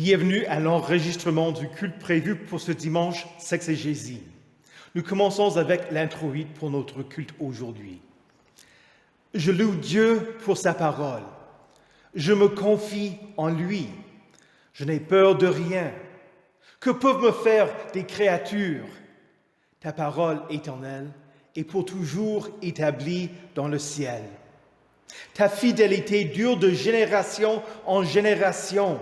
Bienvenue à l'enregistrement du culte prévu pour ce dimanche sexagésime. Nous commençons avec l'introïde pour notre culte aujourd'hui. Je loue Dieu pour sa parole. Je me confie en lui. Je n'ai peur de rien. Que peuvent me faire des créatures? Ta parole éternelle est pour toujours établie dans le ciel. Ta fidélité dure de génération en génération.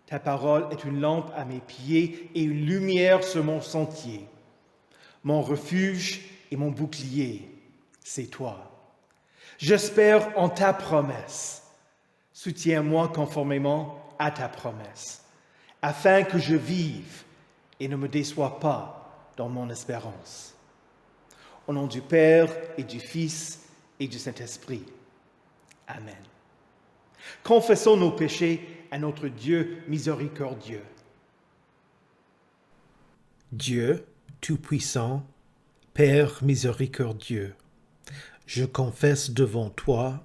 Ta parole est une lampe à mes pieds et une lumière sur mon sentier. Mon refuge et mon bouclier, c'est toi. J'espère en ta promesse. Soutiens-moi conformément à ta promesse, afin que je vive et ne me déçois pas dans mon espérance. Au nom du Père et du Fils et du Saint-Esprit. Amen. Confessons nos péchés à notre Dieu miséricordieux. Dieu Tout-Puissant, Père miséricordieux, je confesse devant toi,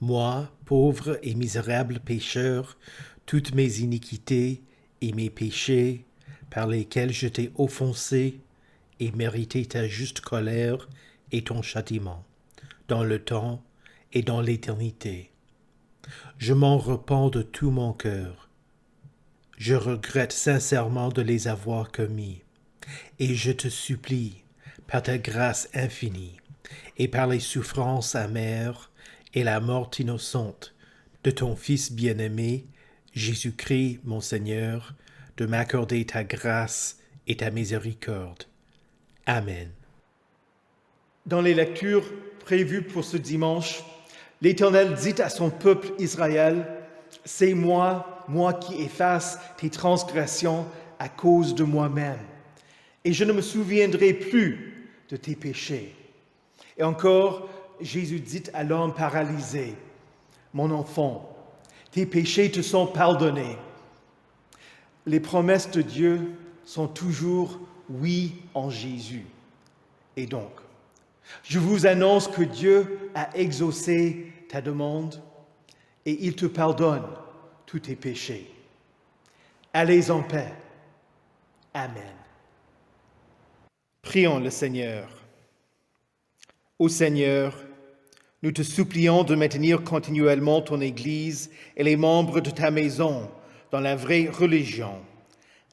moi, pauvre et misérable pécheur, toutes mes iniquités et mes péchés par lesquels je t'ai offensé et mérité ta juste colère et ton châtiment, dans le temps et dans l'éternité. Je m'en repens de tout mon cœur. Je regrette sincèrement de les avoir commis, et je te supplie, par ta grâce infinie, et par les souffrances amères et la mort innocente de ton Fils bien-aimé, Jésus-Christ, mon Seigneur, de m'accorder ta grâce et ta miséricorde. Amen. Dans les lectures prévues pour ce dimanche, l'Éternel dit à son peuple Israël, « C'est moi, moi qui efface tes transgressions à cause de moi-même, et je ne me souviendrai plus de tes péchés. » Et encore, Jésus dit à l'homme paralysé, « Mon enfant, tes péchés te sont pardonnés. » Les promesses de Dieu sont toujours oui en Jésus. Et donc, je vous annonce que Dieu a exaucé ta demande et il te pardonne tous tes péchés. Allez en paix. Amen. Prions le Seigneur. Ô Seigneur, nous te supplions de maintenir continuellement ton Église et les membres de ta maison dans la vraie religion,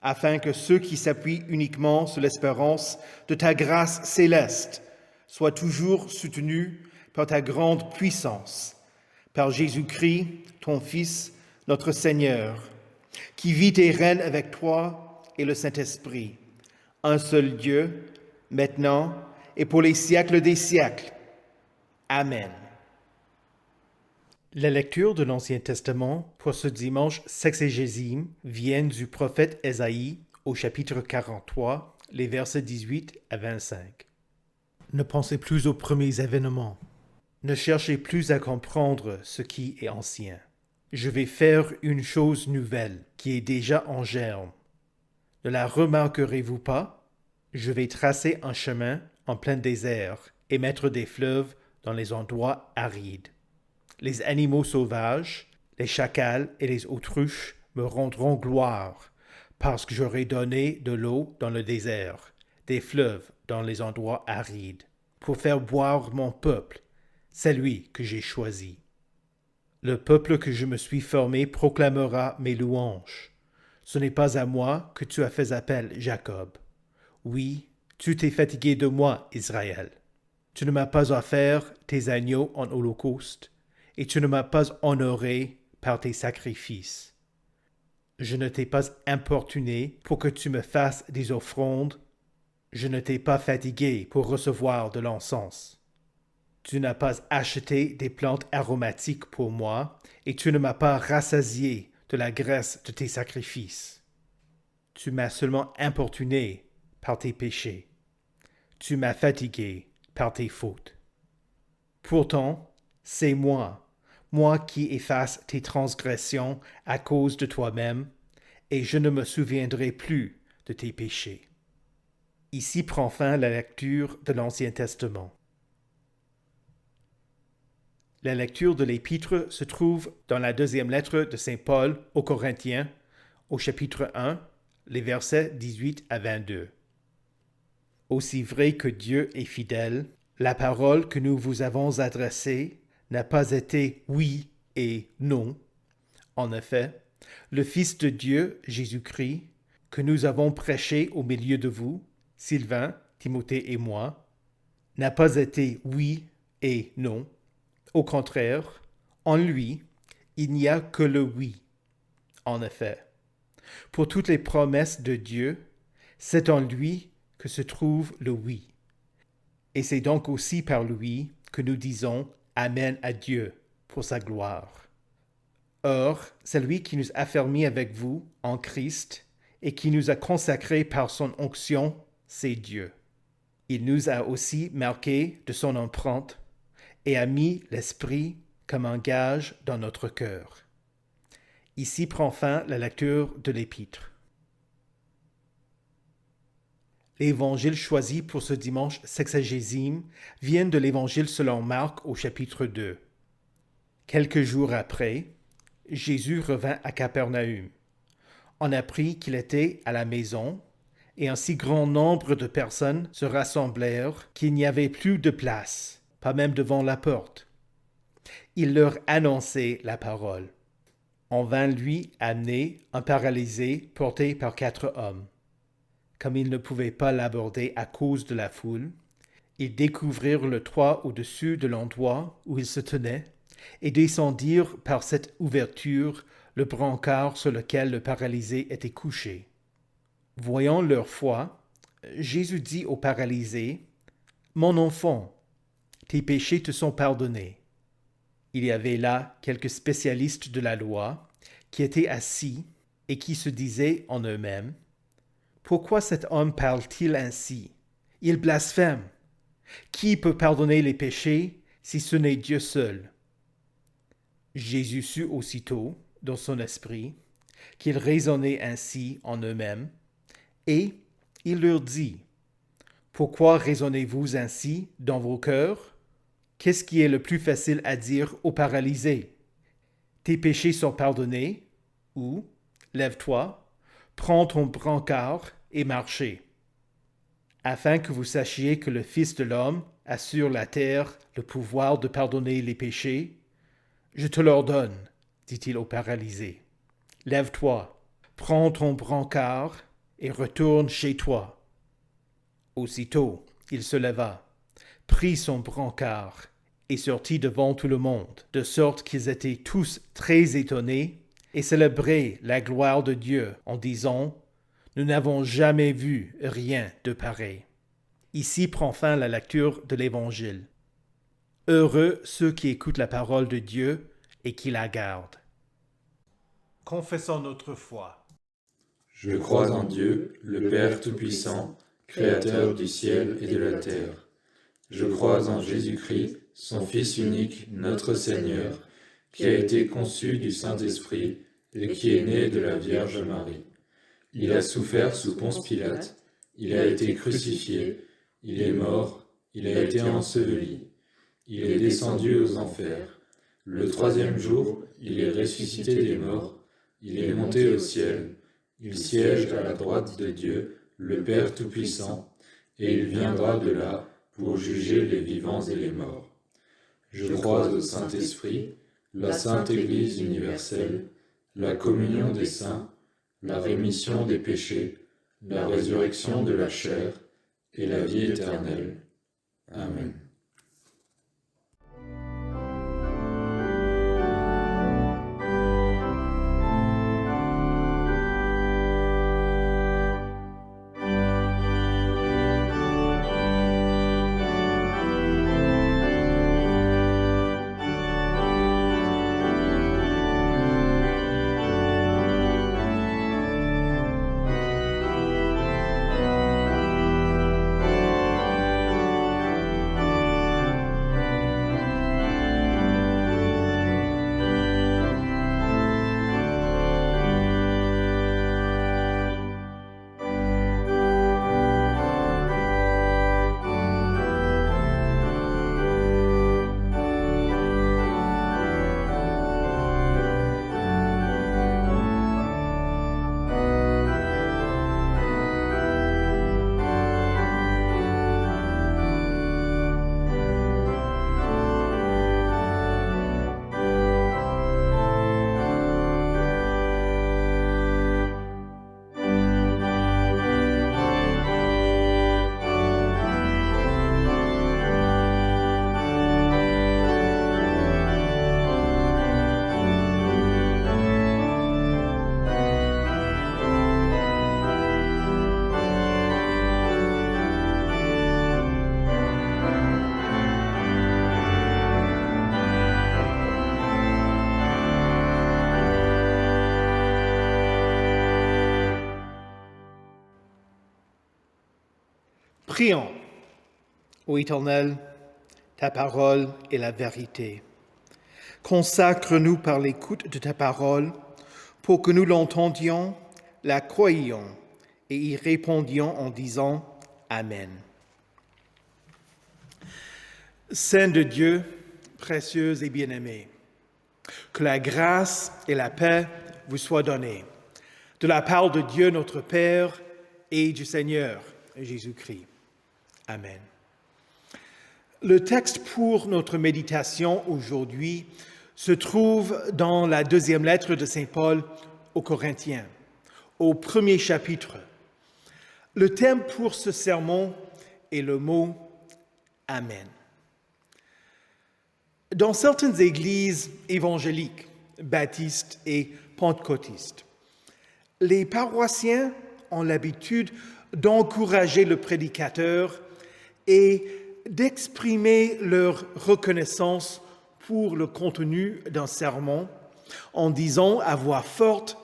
afin que ceux qui s'appuient uniquement sur l'espérance de ta grâce céleste soient toujours soutenus par ta grande puissance, par Jésus-Christ, ton Fils, notre Seigneur, qui vit et règne avec toi et le Saint-Esprit, un seul Dieu, maintenant et pour les siècles des siècles. Amen. La lecture de l'Ancien Testament pour ce dimanche sexagésime vient du prophète Ésaïe au chapitre 43, les versets 18 à 25. Ne pensez plus aux premiers événements. Ne cherchez plus à comprendre ce qui est ancien. Je vais faire une chose nouvelle qui est déjà en germe. Ne la remarquerez-vous pas? Je vais tracer un chemin en plein désert et mettre des fleuves dans les endroits arides. Les animaux sauvages, les chacals et les autruches me rendront gloire, parce que j'aurai donné de l'eau dans le désert, des fleuves dans les endroits arides, pour faire boire mon peuple, celui que j'ai choisi. Le peuple que je me suis formé proclamera mes louanges. Ce n'est pas à moi que tu as fait appel, Jacob. Oui, tu t'es fatigué de moi, Israël. Tu ne m'as pas offert tes agneaux en holocauste, et tu ne m'as pas honoré par tes sacrifices. Je ne t'ai pas importuné pour que tu me fasses des offrandes. Je ne t'ai pas fatigué pour recevoir de l'encens. Tu n'as pas acheté des plantes aromatiques pour moi, et tu ne m'as pas rassasié de la graisse de tes sacrifices. Tu m'as seulement importuné par tes péchés. Tu m'as fatigué par tes fautes. Pourtant, c'est moi qui efface tes transgressions à cause de toi-même, et je ne me souviendrai plus de tes péchés. Ici prend fin la lecture de l'Ancien Testament. La lecture de l'Épître se trouve dans la deuxième lettre de Saint Paul aux Corinthiens, au chapitre 1, les versets 18 à 22. Aussi vrai que Dieu est fidèle, la parole que nous vous avons adressée n'a pas été oui et non. En effet, le Fils de Dieu, Jésus-Christ, que nous avons prêché au milieu de vous, Sylvain, Timothée et moi, n'a pas été oui et non. Au contraire, en lui, il n'y a que le oui. En effet, pour toutes les promesses de Dieu, c'est en lui que se trouve le oui. Et c'est donc aussi par lui que nous disons Amen à Dieu pour sa gloire. Or, c'est lui qui nous a affermis avec vous en Christ et qui nous a consacrés par son onction, c'est Dieu. Il nous a aussi marqués de son empreinte et a mis l'Esprit comme un gage dans notre cœur. Ici prend fin la lecture de l'Épître. L'évangile choisi pour ce dimanche sexagésime vient de l'évangile selon Marc au chapitre 2. Quelques jours après, Jésus revint à Capernaum. On apprit qu'il était à la maison, et un si grand nombre de personnes se rassemblèrent qu'il n'y avait plus de place, pas même devant la porte. Il leur annonçait la parole. On vint lui amener un paralysé porté par 4 hommes. Comme ils ne pouvaient pas l'aborder à cause de la foule, ils découvrirent le toit au-dessus de l'endroit où il se tenait et descendirent par cette ouverture le brancard sur lequel le paralysé était couché. Voyant leur foi, Jésus dit au paralysé, « Mon enfant, tes péchés te sont pardonnés. » Il y avait là quelques spécialistes de la loi qui étaient assis et qui se disaient en eux-mêmes, pourquoi cet homme parle-t-il ainsi? Il blasphème. Qui peut pardonner les péchés si ce n'est Dieu seul? Jésus sut aussitôt, dans son esprit, qu'ils raisonnaient ainsi en eux-mêmes, et il leur dit, pourquoi raisonnez-vous ainsi dans vos cœurs? Qu'est-ce qui est le plus facile à dire au paralysé? Tes péchés sont pardonnés, ou, lève-toi, prends ton brancard et marchez, afin que vous sachiez que le Fils de l'homme a sur la terre le pouvoir de pardonner les péchés. Je te l'ordonne, dit-il au paralysé. Lève-toi, prends ton brancard et retourne chez toi. Aussitôt, il se leva, prit son brancard et sortit devant tout le monde, de sorte qu'ils étaient tous très étonnés et célébraient la gloire de Dieu en disant, nous n'avons jamais vu rien de pareil. Ici prend fin la lecture de l'Évangile. Heureux ceux qui écoutent la parole de Dieu et qui la gardent. Confessons notre foi. Je crois en Dieu, le Père Tout-Puissant, Créateur du ciel et de la terre. Je crois en Jésus-Christ, son Fils unique, notre Seigneur, qui a été conçu du Saint-Esprit et qui est né de la Vierge Marie. Il a souffert sous Ponce Pilate, il a été crucifié, il est mort, il a été enseveli, il est descendu aux enfers. Le 3e jour, il est ressuscité des morts, il est monté au ciel, il siège à la droite de Dieu, le Père Tout-Puissant, et il viendra de là pour juger les vivants et les morts. Je crois au Saint-Esprit, la Sainte Église universelle, la communion des saints, la rémission des péchés, la résurrection de la chair et la vie éternelle. Amen. Prions. Ô Éternel, ta parole est la vérité. Consacre-nous par l'écoute de ta parole pour que nous l'entendions, la croyions et y répondions en disant Amen. Saint de Dieu, précieux et bien-aimé, que la grâce et la paix vous soient données de la part de Dieu notre Père et du Seigneur Jésus-Christ. Amen. Le texte pour notre méditation aujourd'hui se trouve dans la deuxième lettre de Saint Paul aux Corinthiens, au premier chapitre. Le thème pour ce sermon est le mot « Amen ». Dans certaines églises évangéliques, baptistes et pentecôtistes, les paroissiens ont l'habitude d'encourager le prédicateur et d'exprimer leur reconnaissance pour le contenu d'un sermon en disant à voix forte,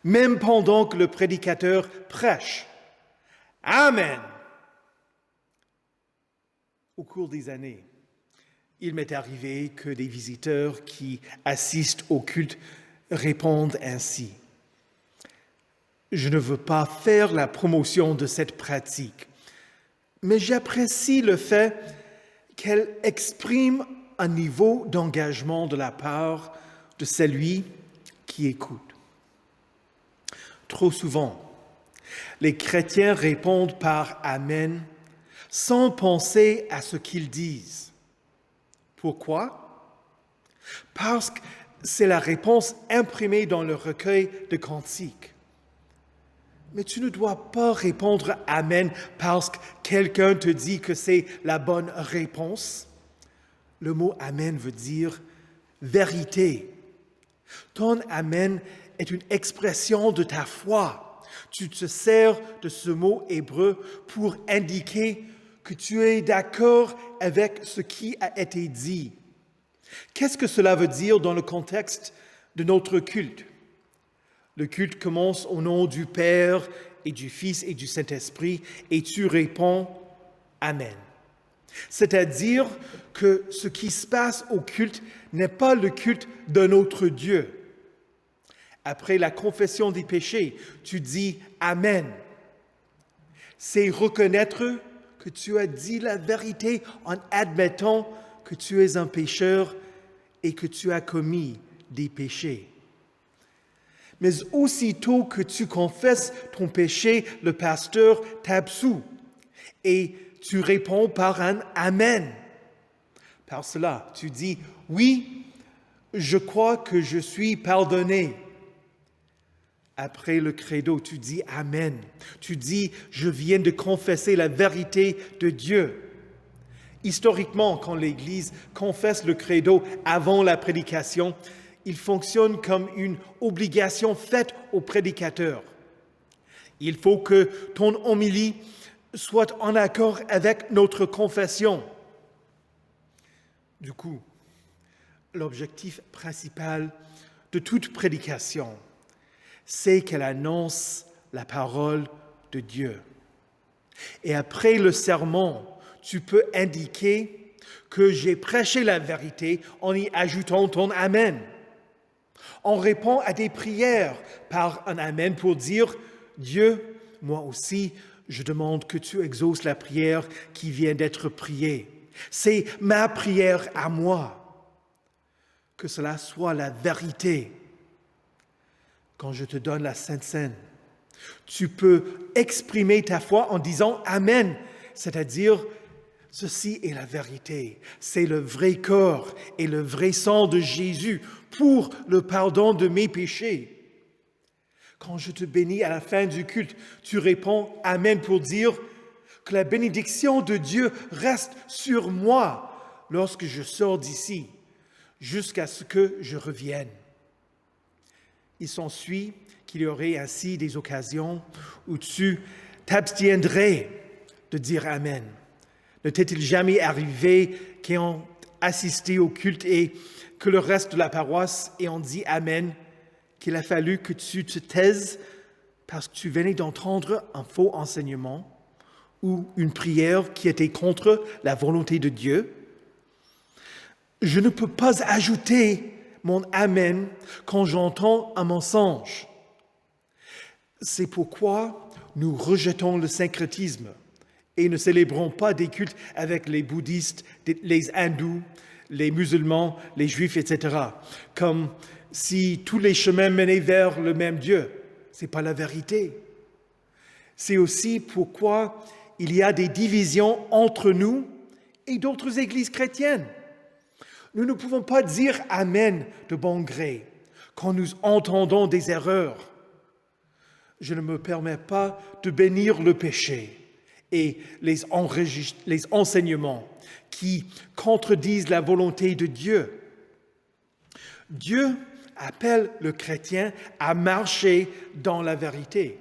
même pendant que le prédicateur prêche, « Amen ». Au cours des années, il m'est arrivé que des visiteurs qui assistent au culte répondent ainsi. Je ne veux pas faire la promotion de cette pratique, mais j'apprécie le fait qu'elle exprime un niveau d'engagement de la part de celui qui écoute. Trop souvent, les chrétiens répondent par « Amen » sans penser à ce qu'ils disent. Pourquoi? Parce que c'est la réponse imprimée dans le recueil de cantiques. Mais tu ne dois pas répondre « Amen » parce que quelqu'un te dit que c'est la bonne réponse. Le mot « Amen » veut dire « vérité ». Ton « Amen » est une expression de ta foi. Tu te sers de ce mot hébreu pour indiquer que tu es d'accord avec ce qui a été dit. Qu'est-ce que cela veut dire dans le contexte de notre culte? Le culte commence au nom du Père et du Fils et du Saint-Esprit et tu réponds « Amen ». C'est-à-dire que ce qui se passe au culte n'est pas le culte d'un autre Dieu. Après la confession des péchés, tu dis « Amen ». C'est reconnaître que tu as dit la vérité en admettant que tu es un pécheur et que tu as commis des péchés. Mais aussitôt que tu confesses ton péché, le pasteur t'absout et tu réponds par un « Amen ». Par cela, tu dis « Oui, je crois que je suis pardonné ». Après le credo, tu dis « Amen ». Tu dis « Je viens de confesser la vérité de Dieu ». Historiquement, quand l'Église confesse le credo avant la prédication, il fonctionne comme une obligation faite au prédicateur. Il faut que ton homélie soit en accord avec notre confession. Du coup, l'objectif principal de toute prédication, c'est qu'elle annonce la parole de Dieu. Et après le sermon, tu peux indiquer que j'ai prêché la vérité en y ajoutant ton « Amen ». On répond à des prières par un « Amen » pour dire « Dieu, moi aussi, je demande que tu exauces la prière qui vient d'être priée. C'est ma prière à moi. Que cela soit la vérité. » Quand je te donne la Sainte Seine, tu peux exprimer ta foi en disant « Amen », c'est-à-dire « Ceci est la vérité, c'est le vrai corps et le vrai sang de Jésus pour le pardon de mes péchés. » Quand je te bénis à la fin du culte, tu réponds « Amen » pour dire que la bénédiction de Dieu reste sur moi lorsque je sors d'ici, jusqu'à ce que je revienne. Il s'ensuit qu'il y aurait ainsi des occasions où tu t'abstiendrais de dire « Amen ». Ne t'est-il jamais arrivé qu'ayant assisté au culte et que le reste de la paroisse ayant dit « Amen », qu'il a fallu que tu te taises parce que tu venais d'entendre un faux enseignement ou une prière qui était contre la volonté de Dieu, je ne peux pas ajouter mon Amen quand j'entends un mensonge. C'est pourquoi nous rejetons le syncrétisme et ne célébrons pas des cultes avec les bouddhistes, les hindous, les musulmans, les juifs, etc. Comme si tous les chemins menaient vers le même Dieu. Ce n'est pas la vérité. C'est aussi pourquoi il y a des divisions entre nous et d'autres églises chrétiennes. Nous ne pouvons pas dire Amen de bon gré quand nous entendons des erreurs. Je ne me permets pas de bénir le péché et les enseignements qui contredisent la volonté de Dieu. Dieu appelle le chrétien à marcher dans la vérité.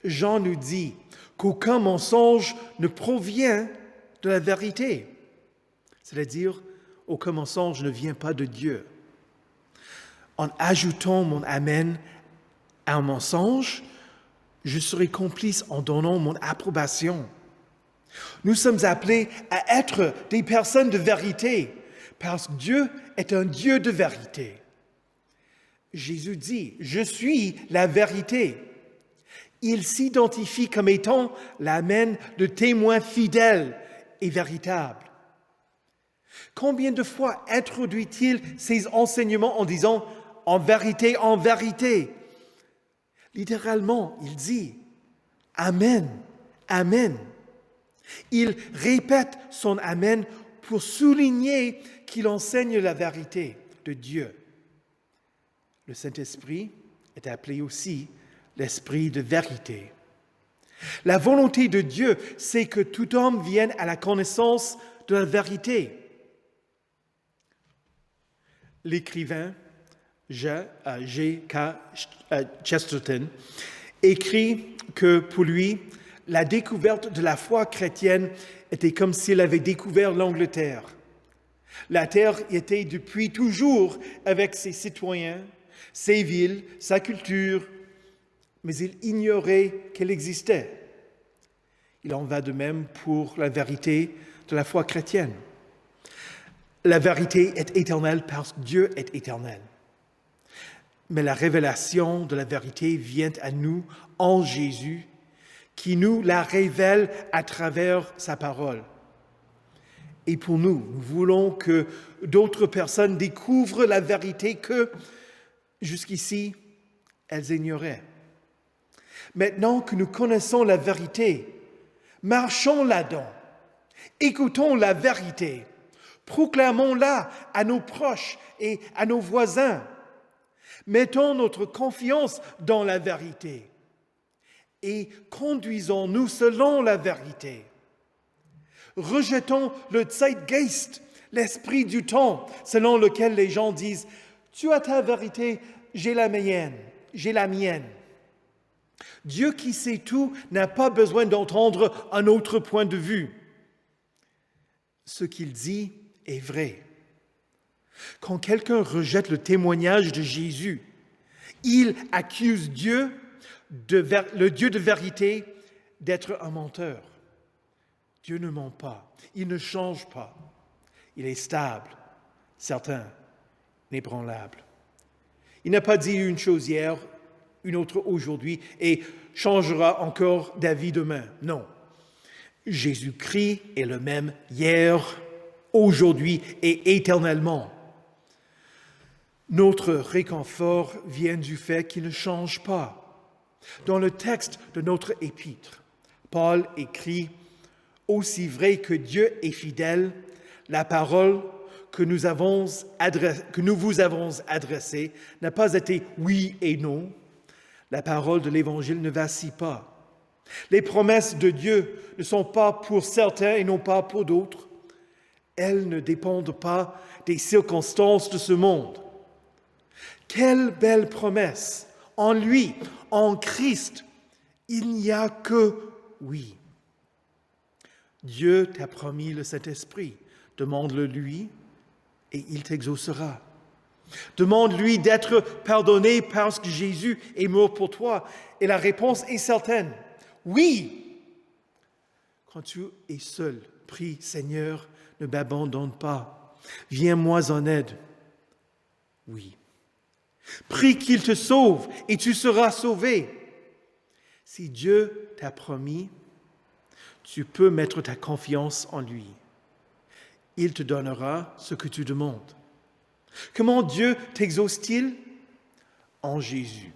Jean nous dit qu'aucun mensonge ne provient de la vérité, c'est-à-dire aucun mensonge ne vient pas de Dieu. En ajoutant mon Amen à un mensonge, je serai complice en donnant mon approbation. Nous sommes appelés à être des personnes de vérité, parce que Dieu est un Dieu de vérité. Jésus dit, « Je suis la vérité ». Il s'identifie comme étant l'Amen, le témoin fidèle et véritable. Combien de fois introduit-il ces enseignements en disant « en vérité, en vérité ». Littéralement, il dit « Amen, Amen ». Il répète son Amen pour souligner qu'il enseigne la vérité de Dieu. Le Saint-Esprit est appelé aussi l'Esprit de vérité. La volonté de Dieu, c'est que tout homme vienne à la connaissance de la vérité. L'écrivain G.K. Chesterton écrit que pour lui, la découverte de la foi chrétienne était comme s'il avait découvert l'Angleterre. La terre était depuis toujours avec ses citoyens, ses villes, sa culture, mais il ignorait qu'elle existait. Il en va de même pour la vérité de la foi chrétienne. La vérité est éternelle parce que Dieu est éternel. Mais la révélation de la vérité vient à nous en Jésus, qui nous la révèle à travers sa parole. Et pour nous, nous voulons que d'autres personnes découvrent la vérité que, jusqu'ici, elles ignoraient. Maintenant que nous connaissons la vérité, marchons là-dedans, écoutons la vérité, proclamons-la à nos proches et à nos voisins. Mettons notre confiance dans la vérité et conduisons-nous selon la vérité. Rejetons le Zeitgeist, l'esprit du temps, selon lequel les gens disent « Tu as ta vérité, j'ai la mienne, j'ai la mienne ». Dieu qui sait tout n'a pas besoin d'entendre un autre point de vue. Ce qu'il dit est vrai. Quand quelqu'un rejette le témoignage de Jésus, il accuse Dieu, le Dieu de vérité, d'être un menteur. Dieu ne ment pas, il ne change pas. Il est stable, certain, inébranlable. Il n'a pas dit une chose hier, une autre aujourd'hui, et changera encore d'avis demain. Non. Jésus-Christ est le même hier, aujourd'hui et éternellement. Notre réconfort vient du fait qu'il ne change pas. Dans le texte de notre épître, Paul écrit « Aussi vrai que Dieu est fidèle, la parole que nous vous avons adressée n'a pas été oui et non. La parole de l'Évangile ne vacille pas. Les promesses de Dieu ne sont pas pour certains et non pas pour d'autres. Elles ne dépendent pas des circonstances de ce monde. Quelle belle promesse! En lui, en Christ, il n'y a que oui. Dieu t'a promis le Saint-Esprit. Demande-le lui et il t'exaucera. Demande-lui d'être pardonné parce que Jésus est mort pour toi. Et la réponse est certaine. Oui. Quand tu es seul, prie, Seigneur, ne m'abandonne pas. Viens-moi en aide. Oui. Prie qu'il te sauve et tu seras sauvé. Si Dieu t'a promis, tu peux mettre ta confiance en lui. Il te donnera ce que tu demandes. Comment Dieu t'exauce-t-il? En Jésus.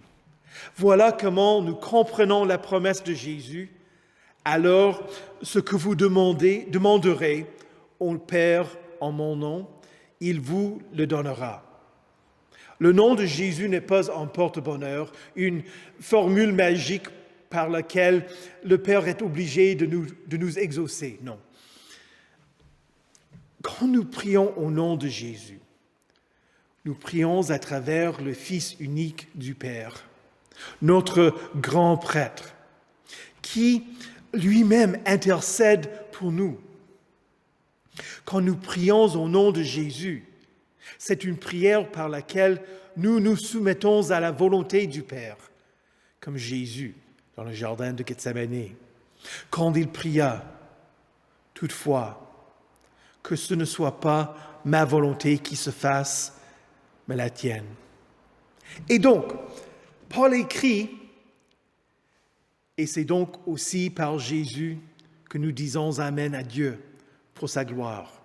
Voilà comment nous comprenons la promesse de Jésus. Alors, ce que vous demanderez au Père en mon nom, il vous le donnera. Le nom de Jésus n'est pas un porte-bonheur, une formule magique par laquelle le Père est obligé de nous exaucer. Non. Quand nous prions au nom de Jésus, nous prions à travers le Fils unique du Père, notre grand prêtre, qui lui-même intercède pour nous. Quand nous prions au nom de Jésus, c'est une prière par laquelle nous nous soumettons à la volonté du Père, comme Jésus dans le jardin de Gethsémani, quand il pria, toutefois, que ce ne soit pas ma volonté qui se fasse, mais la tienne. Et donc, Paul écrit, et c'est donc aussi par Jésus que nous disons Amen à Dieu pour sa gloire.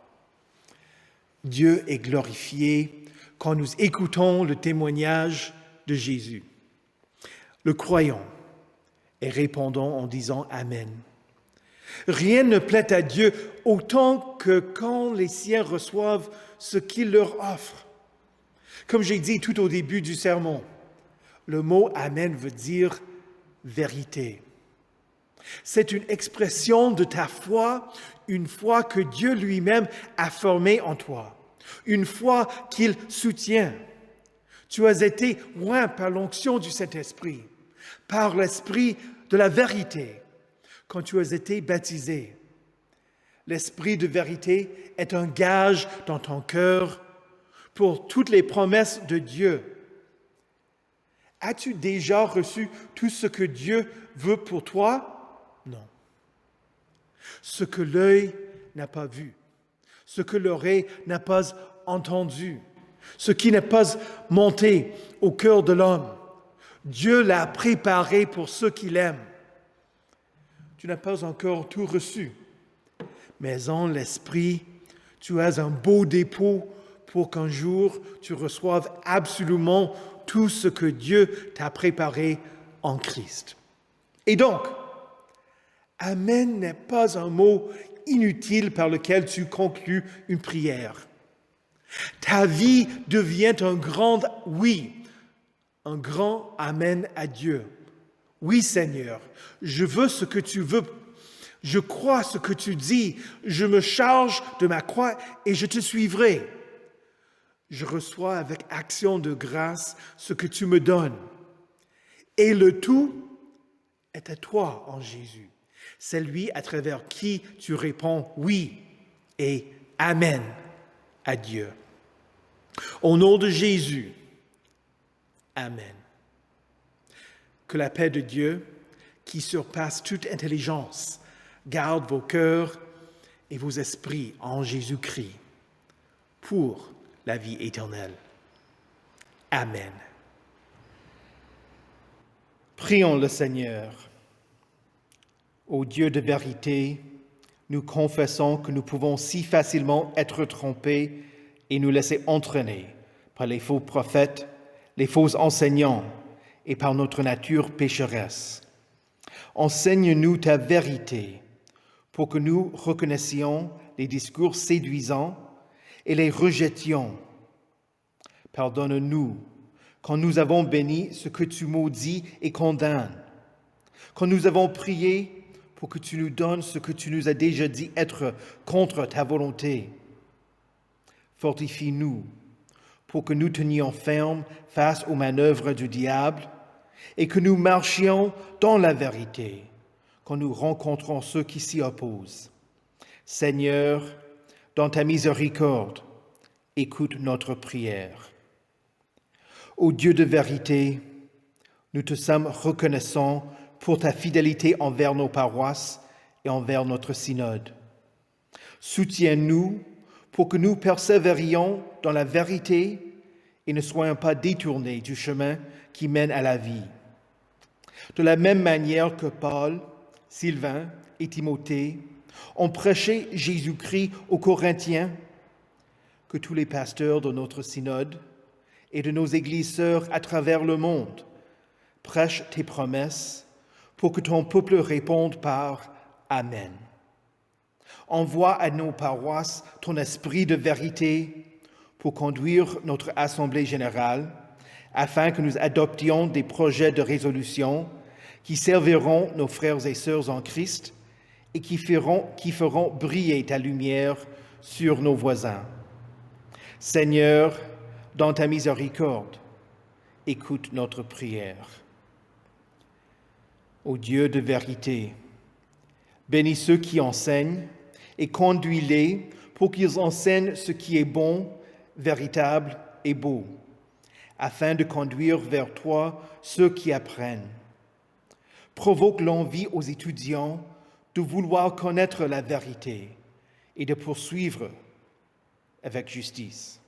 Dieu est glorifié quand nous écoutons le témoignage de Jésus. Le croyant et répondons en disant Amen. Rien ne plaît à Dieu autant que quand les siens reçoivent ce qu'il leur offre. Comme j'ai dit tout au début du sermon, le mot Amen veut dire vérité. C'est une expression de ta foi, une foi que Dieu lui-même a formée en toi, une foi qu'il soutient. Tu as été oint par l'onction du Saint-Esprit, par l'Esprit de la vérité, quand tu as été baptisé. L'Esprit de vérité est un gage dans ton cœur pour toutes les promesses de Dieu. As-tu déjà reçu tout ce que Dieu veut pour toi? Non. Ce que l'œil n'a pas vu, ce que l'oreille n'a pas entendu, ce qui n'est pas monté au cœur de l'homme, Dieu l'a préparé pour ceux qui l'aiment. Tu n'as pas encore tout reçu, mais en l'Esprit, tu as un beau dépôt pour qu'un jour tu reçoives absolument tout ce que Dieu t'a préparé en Christ. Et donc, Amen n'est pas un mot inutile par lequel tu conclus une prière. Ta vie devient un grand oui, un grand Amen à Dieu. Oui, Seigneur, je veux ce que tu veux. Je crois ce que tu dis. Je me charge de ma croix et je te suivrai. Je reçois avec action de grâce ce que tu me donnes. Et le tout est à toi en Jésus. C'est lui à travers qui tu réponds oui et Amen à Dieu. Au nom de Jésus, Amen. Que la paix de Dieu, qui surpasse toute intelligence, garde vos cœurs et vos esprits en Jésus-Christ pour la vie éternelle. Amen. Prions le Seigneur. Ô Dieu de vérité, nous confessons que nous pouvons si facilement être trompés et nous laisser entraîner par les faux prophètes, les faux enseignants et par notre nature pécheresse. Enseigne-nous ta vérité pour que nous reconnaissions les discours séduisants et les rejetions. Pardonne-nous quand nous avons béni ce que tu maudis et condamnes, quand nous avons prié pour que tu nous donnes ce que tu nous as déjà dit être contre ta volonté. Fortifie-nous pour que nous tenions ferme face aux manœuvres du diable et que nous marchions dans la vérité quand nous rencontrons ceux qui s'y opposent. Seigneur, dans ta miséricorde, écoute notre prière. Ô Dieu de vérité, nous te sommes reconnaissants pour ta fidélité envers nos paroisses et envers notre synode. Soutiens-nous pour que nous persévérions dans la vérité et ne soyons pas détournés du chemin qui mène à la vie. De la même manière que Paul, Sylvain et Timothée ont prêché Jésus-Christ aux Corinthiens, que tous les pasteurs de notre synode et de nos églises sœurs à travers le monde prêchent tes promesses pour que ton peuple réponde par « Amen ». Envoie à nos paroisses ton esprit de vérité pour conduire notre Assemblée générale afin que nous adoptions des projets de résolution qui serviront nos frères et sœurs en Christ et qui feront briller ta lumière sur nos voisins. Seigneur, dans ta miséricorde, écoute notre prière. Ô Dieu de vérité, bénis ceux qui enseignent et conduis-les pour qu'ils enseignent ce qui est bon, véritable et beau, afin de conduire vers toi ceux qui apprennent. Provoque l'envie aux étudiants de vouloir connaître la vérité et de poursuivre avec justice.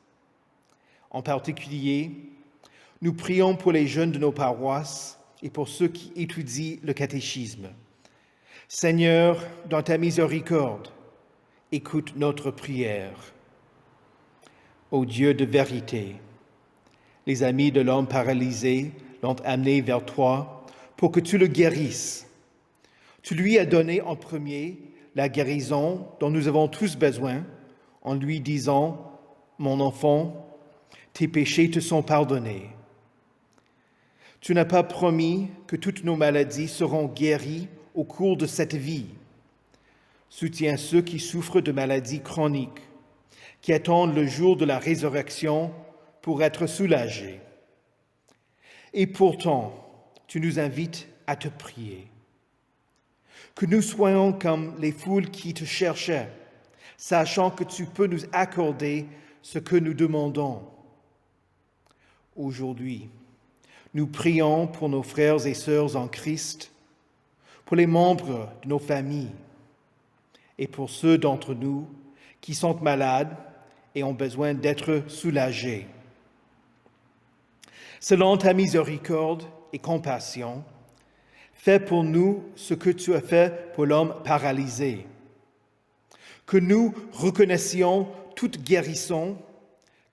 En particulier, nous prions pour les jeunes de nos paroisses et pour ceux qui étudient le catéchisme. Seigneur, dans ta miséricorde, écoute notre prière. Ô Dieu de vérité, les amis de l'homme paralysé l'ont amené vers toi pour que tu le guérisses. Tu lui as donné en premier la guérison dont nous avons tous besoin en lui disant « Mon enfant, tes péchés te sont pardonnés ». Tu n'as pas promis que toutes nos maladies seront guéries au cours de cette vie. Soutiens ceux qui souffrent de maladies chroniques, qui attendent le jour de la résurrection pour être soulagés. Et pourtant, tu nous invites à te prier. Que nous soyons comme les foules qui te cherchaient, sachant que tu peux nous accorder ce que nous demandons. Aujourd'hui, nous prions pour nos frères et sœurs en Christ, pour les membres de nos familles et pour ceux d'entre nous qui sont malades et ont besoin d'être soulagés. Selon ta miséricorde et compassion, fais pour nous ce que tu as fait pour l'homme paralysé. Que nous reconnaissions toute guérison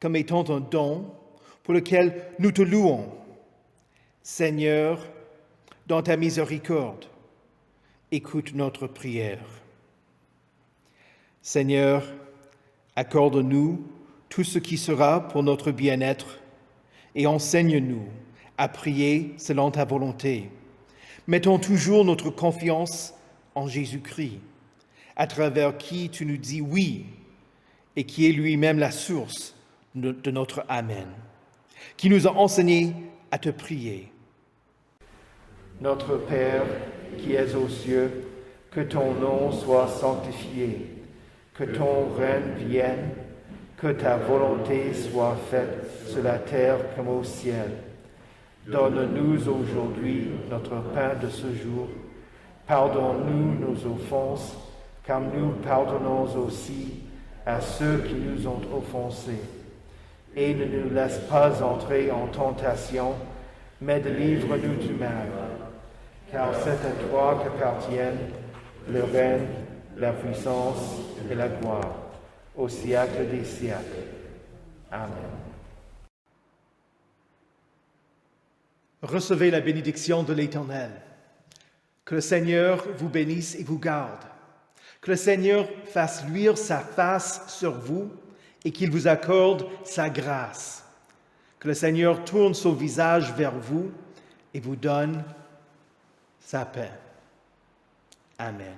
comme étant un don pour lequel nous te louons. Seigneur, dans ta miséricorde, écoute notre prière. Seigneur, accorde-nous tout ce qui sera pour notre bien-être et enseigne-nous à prier selon ta volonté. Mettons toujours notre confiance en Jésus-Christ, à travers qui tu nous dis oui et qui est lui-même la source de notre Amen, qui nous a enseigné à te prier. Notre Père, qui es aux cieux, que ton nom soit sanctifié, que ton règne vienne, que ta volonté soit faite sur la terre comme au ciel. Donne-nous aujourd'hui notre pain de ce jour. Pardonne-nous nos offenses, comme nous pardonnons aussi à ceux qui nous ont offensés. Et ne nous laisse pas entrer en tentation, mais délivre-nous du mal. Car c'est à toi qu'appartiennent le règne, la puissance et la gloire, au siècle des siècles. Amen. Recevez la bénédiction de l'Éternel. Que le Seigneur vous bénisse et vous garde. Que le Seigneur fasse luire sa face sur vous et qu'il vous accorde sa grâce. Que le Seigneur tourne son visage vers vous et vous donne sa paix. Amen.